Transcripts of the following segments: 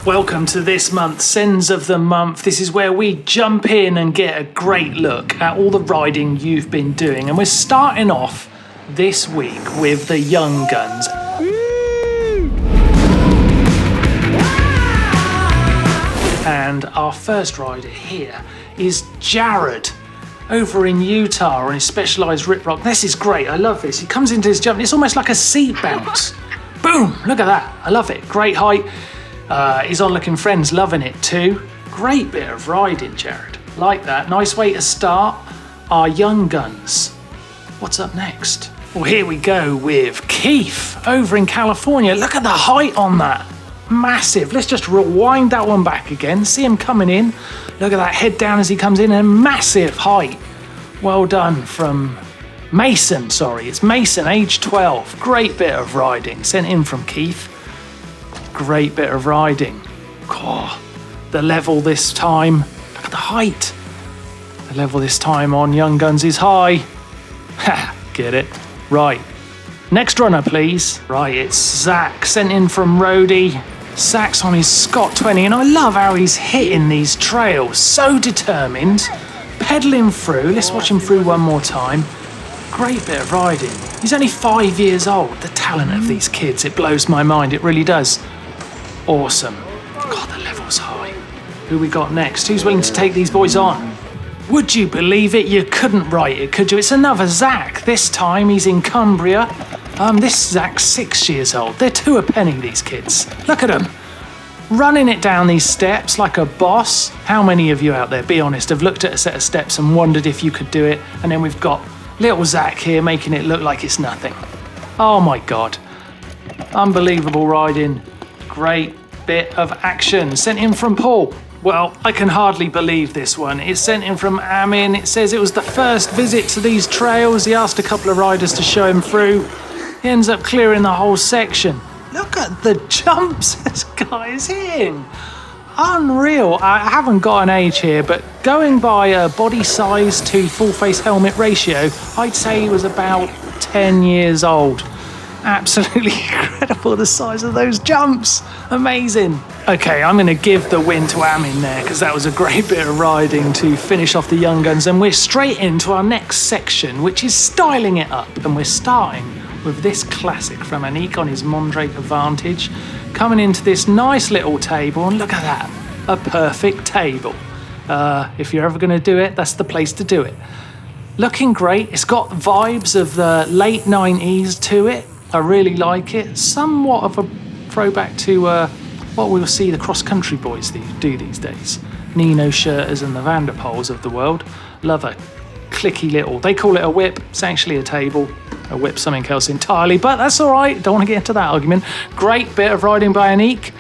Welcome to this month's Sends of the Month. This is where we jump in and get a great look at all the riding you've been doing. And we're starting off this week with the young guns. And our first rider here is Jared over in Utah on his Specialized Rip Rock. This is great. I love this. He comes into his jump. It's almost like a seat bounce. Boom. Look at that. I love it. Great height. His onlooking friend's loving it too. Great bit of riding, Jared. Like that. Nice way to start our young guns. What's up next? Well, here we go with Keith over in California. Look at the height on that. Massive. Let's just rewind that one back again. See him coming in. Look at that head down as he comes in, and massive height. Well done from Mason. Sorry, it's Mason, age 12. Great bit of riding. Sent in from Keith. Great bit of riding. Oh, the level this time. Look at the height. The level this time on Young Guns is high. Ha, get it? Right. Next runner, please. Right, it's Zach, sent in from Rhodey. Zach's on his Scott 20, and I love how he's hitting these trails. So determined. Pedaling through. Let's watch him through one more time. Great bit of riding. He's only 5 years old. The talent of these kids, it blows my mind. It really does. Awesome. God, the level's high. Who we got next? Who's willing to take these boys on? Would you believe it? You couldn't write it, could you? It's another Zach. This time he's in Cumbria. This Zach's 6 years old. They're two a penny, these kids. Look at them. Running it down these steps like a boss. How many of you out there, be honest, have looked at a set of steps and wondered if you could do it? And then we've got little Zach here making it look like it's nothing. Oh my God. Unbelievable riding. Great bit of action. Sent in from Paul. Well, I can hardly believe this one. It's sent in from Amin. It says it was the first visit to these trails. He asked a couple of riders to show him through. He ends up clearing the whole section. Look at the jumps this guy's in. Unreal. I haven't got an age here, but going by a body size to full face helmet ratio, I'd say he was about 10 years old. Absolutely incredible, the size of those jumps. Amazing. Okay, I'm going to give the win to Amin there because that was a great bit of riding to finish off the young guns. And we're straight into our next section, which is styling it up. And we're starting with this classic from Anik on his Mondrake Advantage. Coming into this nice little table, and look at that, a perfect table. If you're ever going to do it, that's the place to do it. Looking great. It's got vibes of the late 90s to it. I really like it. Somewhat of a throwback to what we'll see the cross-country boys do these days. Nino Schurters and the Vanderpoels of the world. Love a clicky little, they call it a whip. It's actually a table. A whip something else entirely, but that's all right. Don't want to get into that argument. Great bit of riding by Anik.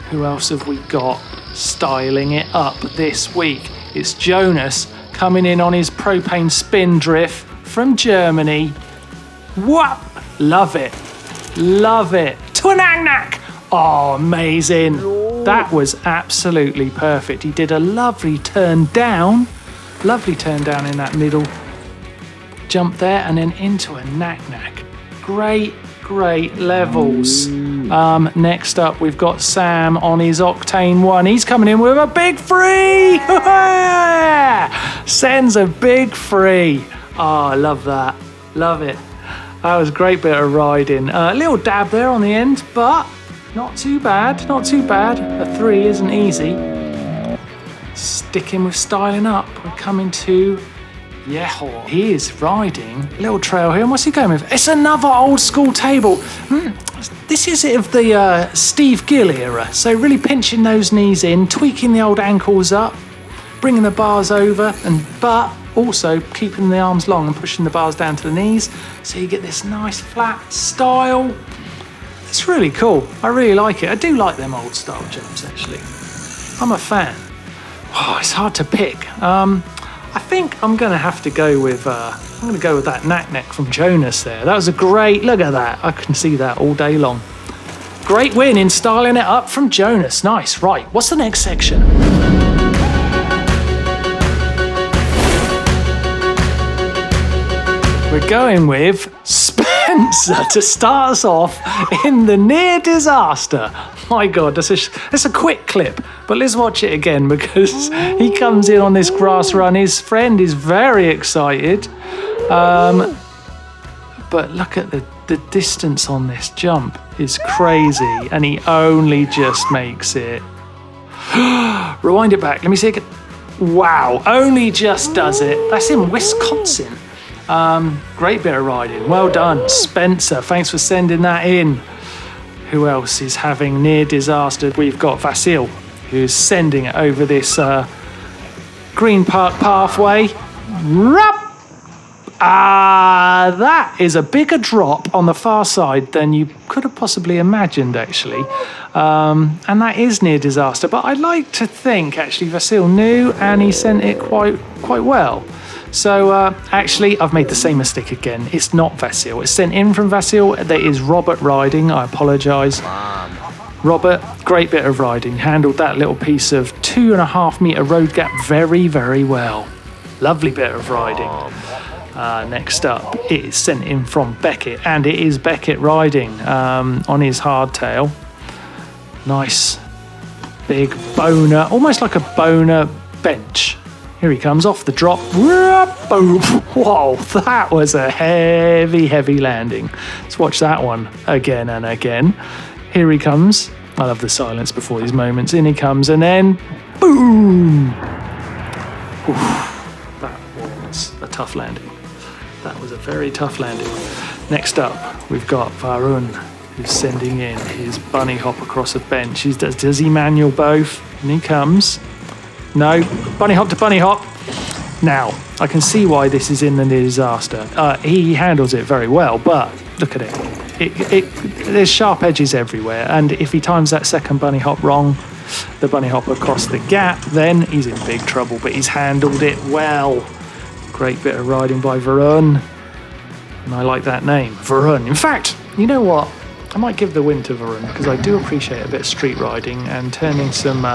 Who else have we got styling it up this week? It's Jonas coming in on his propane spin drift from Germany. Whoop! Love it. Love it. To a knack-knack. Oh, amazing. That was absolutely perfect. He did a lovely turn down. Lovely turn down in that middle. Jump there and then into a knack-knack. Great, great levels. Next up, we've got Sam on his Octane 1. He's coming in with a big free. Sends a big free. Oh, I love that. Love it. That was a great bit of riding. A little dab there on the end, but not too bad. Not too bad. A 3 isn't easy. Sticking with styling up. We're coming to Yeho. He is riding a little trail here. And what's he going with? It's another old school table. This is of the Steve Gill era. So really pinching those knees in, tweaking the old ankles up, bringing the bars over, but also keeping the arms long and pushing the bars down to the knees. So you get this nice flat style. It's really cool. I really like it. I do like them old style jumps, actually. I'm a fan. Oh, it's hard to pick. I think I'm going to have to go with that knack-knack from Jonas there. That was a great, look at that. I can see that all day long. Great win in styling it up from Jonas. Nice. Right, what's the next section? We're going with Spencer to start us off in the near disaster. My God, that's a quick clip, but let's watch it again because he comes in on this grass run. His friend is very excited. But look at the distance on this jump is crazy, and he only just makes it. Rewind it back. Let me see again. Wow, only just does it. That's in Wisconsin. Great bit of riding. Well done, Spencer. Thanks for sending that in. Who else is having near disaster? We've got Vasil, who's sending it over this Green Park pathway. That is a bigger drop on the far side than you could have possibly imagined, actually. And that is near disaster. But I'd like to think, actually, Vasil knew and he sent it quite well. So, actually, I've made the same mistake again. It's not Vasil. It's sent in from Vasil. There is Robert riding. I apologise. Robert, great bit of riding. Handled that little piece of 2.5 metre road gap very, very well. Lovely bit of riding. Next up, it is sent in from Beckett, and it is Beckett riding on his hardtail. Nice big boner, almost like a boner bench. Here he comes off the drop. Whoa, that was a heavy, heavy landing. Let's watch that one again and again. Here he comes. I love the silence before these moments. In he comes, and then boom. That was a tough landing. That was a very tough landing. Next up, we've got Varun, who's sending in his bunny hop across a bench. Does he manual both? And he comes. No, bunny hop to bunny hop. Now, I can see why this is in the near disaster. He handles it very well, but look at it. There's sharp edges everywhere, and if he times that second bunny hop wrong, the bunny hop across the gap, then he's in big trouble, but he's handled it well. Great bit of riding by Varun. And I like that name, Varun. In fact, you know what? I might give the win to Varun because I do appreciate a bit of street riding, and turning some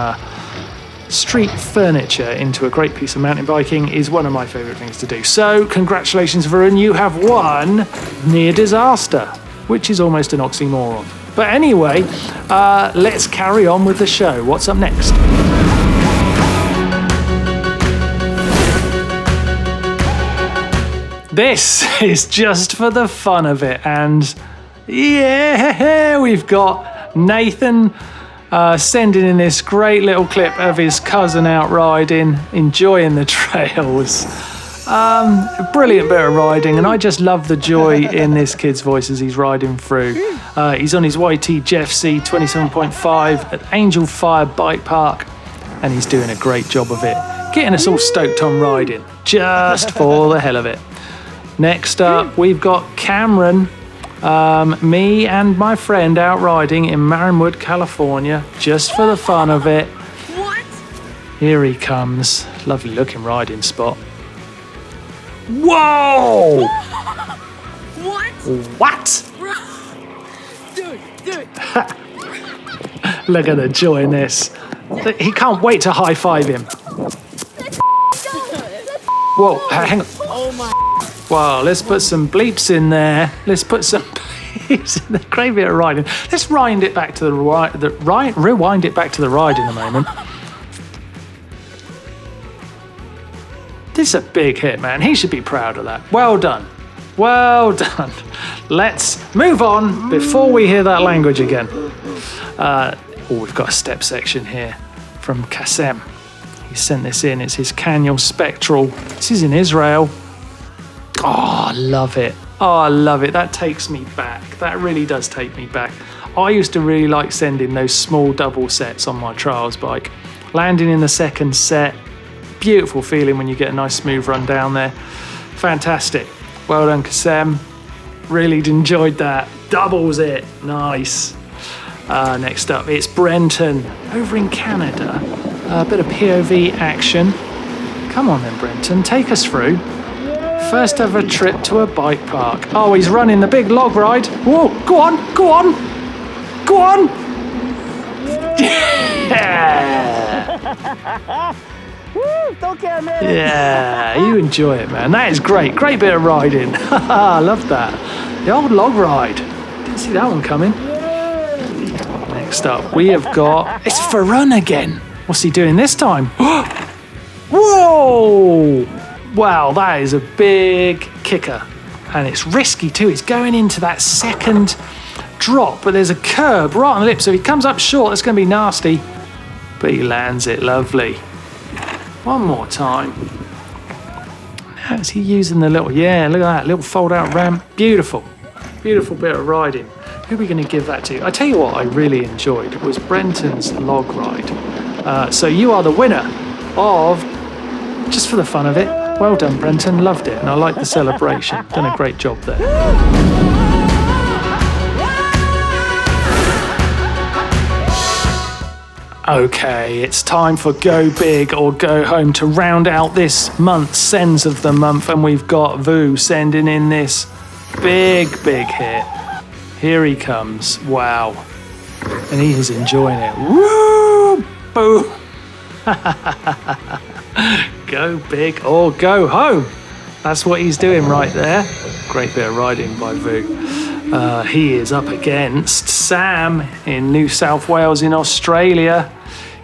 street furniture into a great piece of mountain biking is one of my favourite things to do. So, congratulations, Varun. You have won near disaster, which is almost an oxymoron. But anyway, let's carry on with the show. What's up next? This is just for the fun of it, and yeah, we've got Nathan sending in this great little clip of his cousin out riding, enjoying the trails. Brilliant bit of riding, and I just love the joy in this kid's voice as he's riding through. He's on his YT Jeff C 27.5 at Angel Fire Bike Park, and he's doing a great job of it, getting us all stoked on riding, just for the hell of it. Next up, we've got Cameron, me and my friend out riding in Marinwood, California, just for the fun of it. What? Here he comes. Lovely looking riding spot. Whoa! What? What? Dude. Look at the joy in this. He can't wait to high five him. Whoa, hang on. Oh my. Wow, let's put some bleeps in there. Let's put some bleeps in the great bit of riding. Let's rewind it back to the rewind it back to the ride in a moment. This is a big hit, man. He should be proud of that. Well done. Well done. Let's move on before we hear that language again. We've got a step section here from Kassem. He sent this in. It's his Canyon Spectral. This is in Israel. Oh, I love it. Oh, I love it. That takes me back. That really does take me back. I used to really like sending those small double sets on my trials bike. Landing in the second set. Beautiful feeling when you get a nice smooth run down there. Fantastic. Well done, Kassem. Really enjoyed that. Doubles it. Nice. Next up, it's Brenton over in Canada. A bit of POV action. Come on then, Brenton. Take us through. First ever trip to a bike park. Oh, he's running the big log ride. Whoa, go on. Yeah. Woo, don't care, man. Yeah, you enjoy it, man. That is great. Great bit of riding. I love that. The old log ride. Didn't see that one coming. Next up, we have got... It's Farun again. What's he doing this time? Whoa! Wow, that is a big kicker. And it's risky too. He's going into that second drop, but there's a curb right on the lip, so he comes up short. That's going to be nasty. But he lands it lovely. One more time. Now is he using the little... Yeah, look at that. Little fold-out ramp. Beautiful. Beautiful bit of riding. Who are we going to give that to? I tell you what I really enjoyed was Brenton's log ride. So you are the winner of... Just for the fun of it. Well done, Brenton. Loved it. And I like the celebration. Done a great job there. Okay, it's time for Go Big or Go Home to round out this month's sends of the month. And we've got Vu sending in this big hit. Here he comes. Wow. And he is enjoying it. Woo! Boom! Go big or go home. That's what he's doing right there. Great bit of riding by Vu. He is up against Sam in New South Wales in Australia.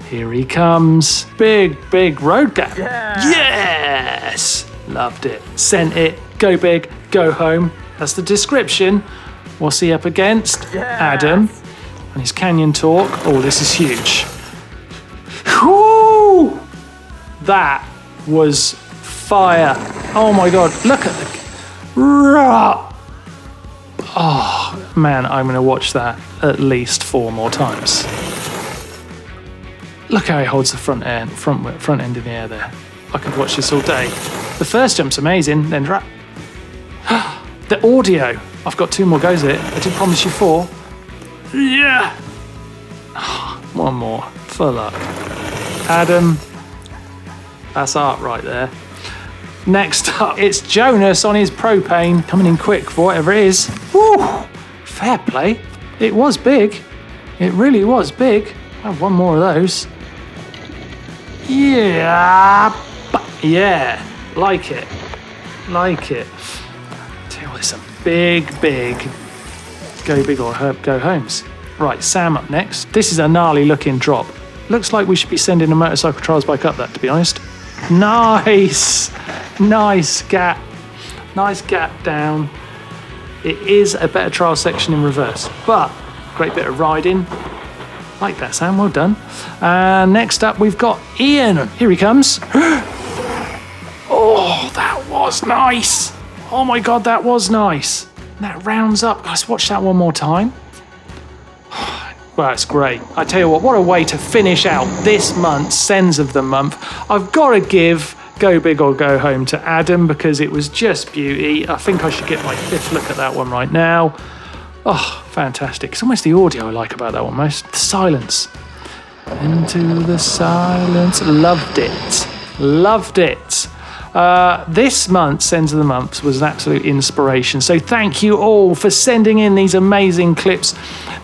Here he comes. Big road gap. Yeah. Yes! Loved it. Sent it. Go big, go home. That's the description. What's he up against? Yes. Adam and his Canyon Talk. Oh, this is huge. Whoo! That was fire. Oh my God, look at the... Oh man, I'm gonna watch that at least 4 more times. Look how he holds the front end in the air there. I could watch this all day. The first jump's amazing, then drop. The audio. I've got 2 more goes at it. I did promise you 4. Yeah. 1 more, for luck. Adam. That's art right there. Next up, it's Jonas on his propane, coming in quick for whatever it is. Woo! Fair play. It was big. It really was big. I'll have 1 more of those. Yeah. Yeah. Like it. Like it. Tell you what, there's some big Go Big or Go Homes. Right, Sam up next. This is a gnarly looking drop. Looks like we should be sending a motorcycle trials bike up that, to be honest. Nice gap. Nice gap down. It is a better trial section in reverse, but great bit of riding. Like that, Sam, well done. Next up, we've got Ian. Here he comes. Oh, that was nice. Oh my God, that was nice. That rounds up. Let's watch that one more time. Well, that's great. I tell you what a way to finish out this month's Sends of the Month. I've got to give Go Big or Go Home to Adam because it was just beauty. I think I should get my 5th look at that one right now. Oh, fantastic. It's almost the audio I like about that one most. The silence. Into the silence. Loved it. Loved it. This month's Sends of the Month was an absolute inspiration. So thank you all for sending in these amazing clips.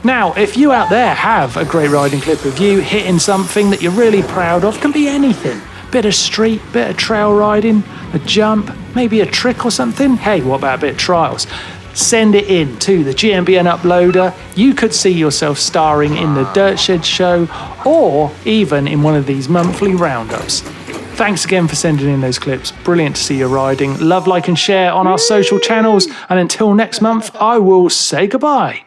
Now, if you out there have a great riding clip of you hitting something that you're really proud of, can be anything. Bit of street, bit of trail riding, a jump, maybe a trick or something. Hey, what about a bit of trials? Send it in to the GMBN uploader. You could see yourself starring in the Dirt Shed show or even in one of these monthly roundups. Thanks again for sending in those clips. Brilliant to see you riding. Love, like and share on our social channels. And until next month, I will say goodbye.